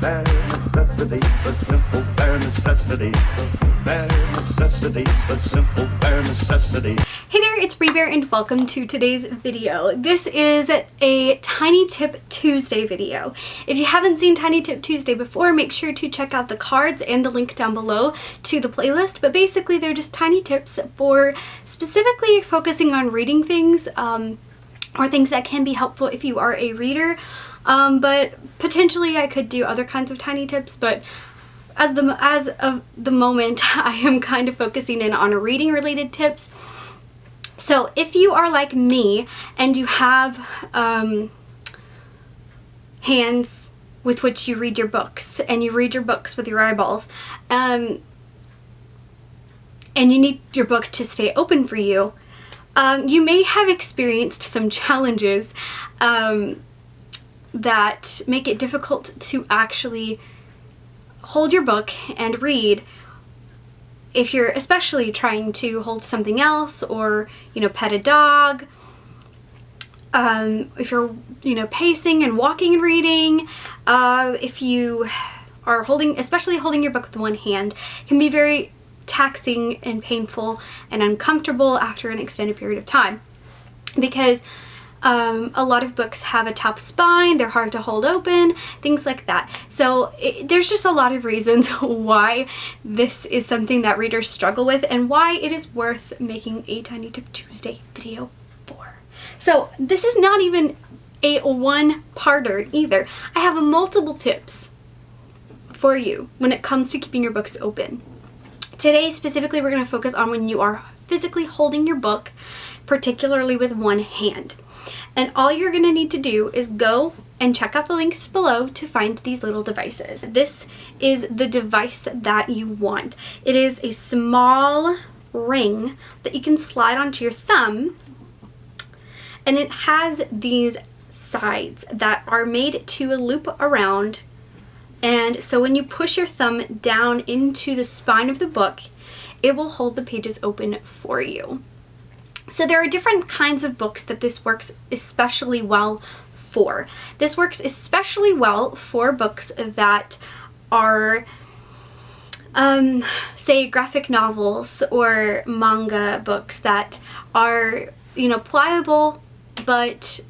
Bare necessity, but simple bare necessity. Bare necessity, but simple bare necessity. Hey there, it's Bree Bear and welcome to today's video. This is a Tiny Tip Tuesday video. If you haven't seen Tiny Tip Tuesday before, make sure to check out the cards and the link down below to the playlist. But basically, they're just tiny tips for specifically focusing on reading things or things that can be helpful if you are a reader. But potentially I could do other kinds of tiny tips, but as of the moment, I am kind of focusing in on reading related tips. So if you are like me and you have hands with which you read your books and you read your books with your eyeballs, and you need your book to stay open for you, you may have experienced some challenges that make it difficult to actually hold your book and read if you're especially trying to hold something else, or pet a dog, if you're pacing and walking and reading, if you are especially holding your book with one hand can be very taxing and painful and uncomfortable after an extended period of time, because a lot of books have a tough spine, they're hard to hold open, things like that. So there's just a lot of reasons why this is something that readers struggle with and why it is worth making a Tiny Tip Tuesday video for. So this is not even a one-parter either. I have multiple tips for you when it comes to keeping your books open. Today specifically we're going to focus on when you are physically holding your book, particularly with one hand. And all you're going to need to do is go and check out the links below to find these little devices. This is the device that you want. It is a small ring that you can slide onto your thumb, and it has these sides that are made to loop around. And so when you push your thumb down into the spine of the book, it will hold the pages open for you. So there are different kinds of books that this works especially well for. This works especially well for books that are, say, graphic novels or manga books that are, pliable, but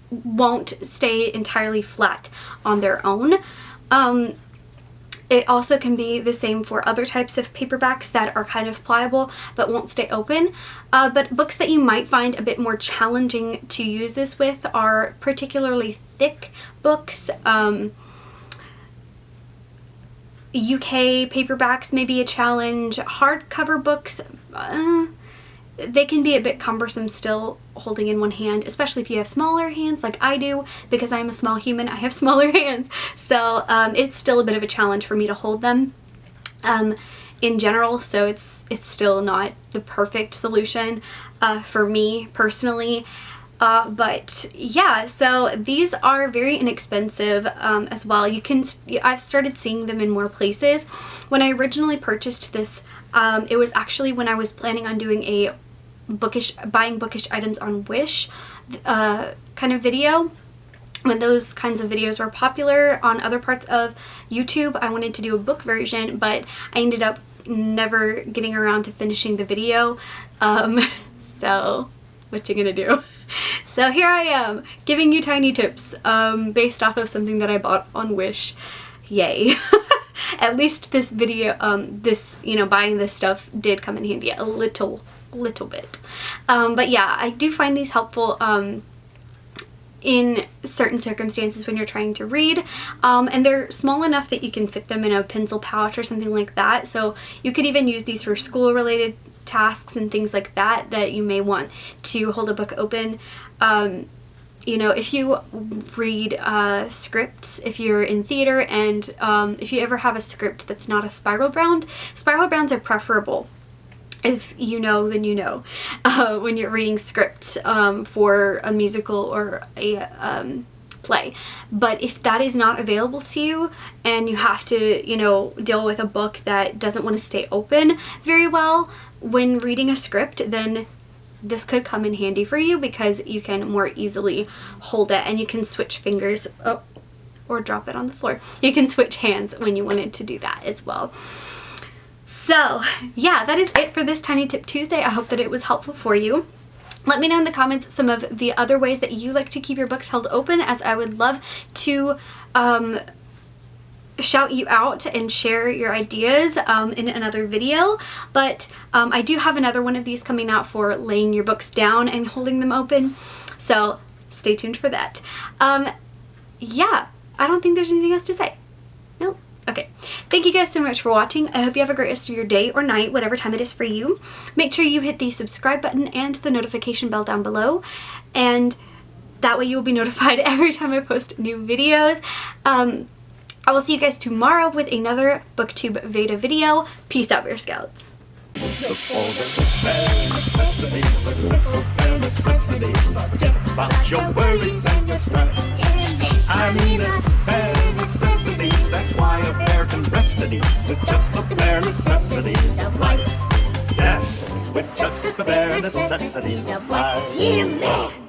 won't stay entirely flat on their own. It also can be the same for other types of paperbacks that are kind of pliable but won't stay open. But books that you might find a bit more challenging to use this with are particularly thick books. UK paperbacks may be a challenge. Hardcover books, they can be a bit cumbersome still holding in one hand, especially if you have smaller hands like I do. Because I'm a small human, I have smaller hands, so it's still a bit of a challenge for me to hold them in general. So it's still not the perfect solution for me personally, but yeah, so these are very inexpensive as well. I've started seeing them in more places. When I originally purchased this, it was actually when I was planning on doing a buying bookish items on Wish kind of video. When those kinds of videos were popular on other parts of YouTube, I wanted to do a book version, but I ended up never getting around to finishing the video. So what you gonna do? So here I am giving you tiny tips based off of something that I bought on Wish. Yay. At least this video, buying this stuff did come in handy a little bit. But yeah, I do find these helpful in certain circumstances when you're trying to read, and they're small enough that you can fit them in a pencil pouch or something like that. So you could even use these for school related tasks and things like that you may want to hold a book open. If you read scripts, if you're in theater, and if you ever have a script that's not a spiral bounds are preferable. If you know, then you know. When you're reading scripts for a musical or a play. But if that is not available to you and you have to, deal with a book that doesn't want to stay open very well when reading a script, then this could come in handy for you because you can more easily hold it and you can switch fingers. Oh, or drop it on the floor. You can switch hands when you wanted to do that as well. So yeah, that is it for this Tiny Tip Tuesday. I hope that it was helpful for you. Let me know in the comments some of the other ways that you like to keep your books held open, as I would love to shout you out and share your ideas in another video. But I do have another one of these coming out for laying your books down and holding them open, so stay tuned for that. Yeah, I don't think there's anything else to say. Nope. Okay, thank you guys so much for watching. I hope you have a great rest of your day or night, whatever time it is for you. Make sure you hit the subscribe button and the notification bell down below, and that way you will be notified every time I post new videos. I will see you guys tomorrow with another BookTube Veda video. Peace out, Bear Scouts. Look for the bare necessities, the simple bare necessities. Forget about your worries and your stress. I mean a bare necessities, that's why a bear can rest at ease with just the bare necessities of life. Yeah, with just the bare necessities of life.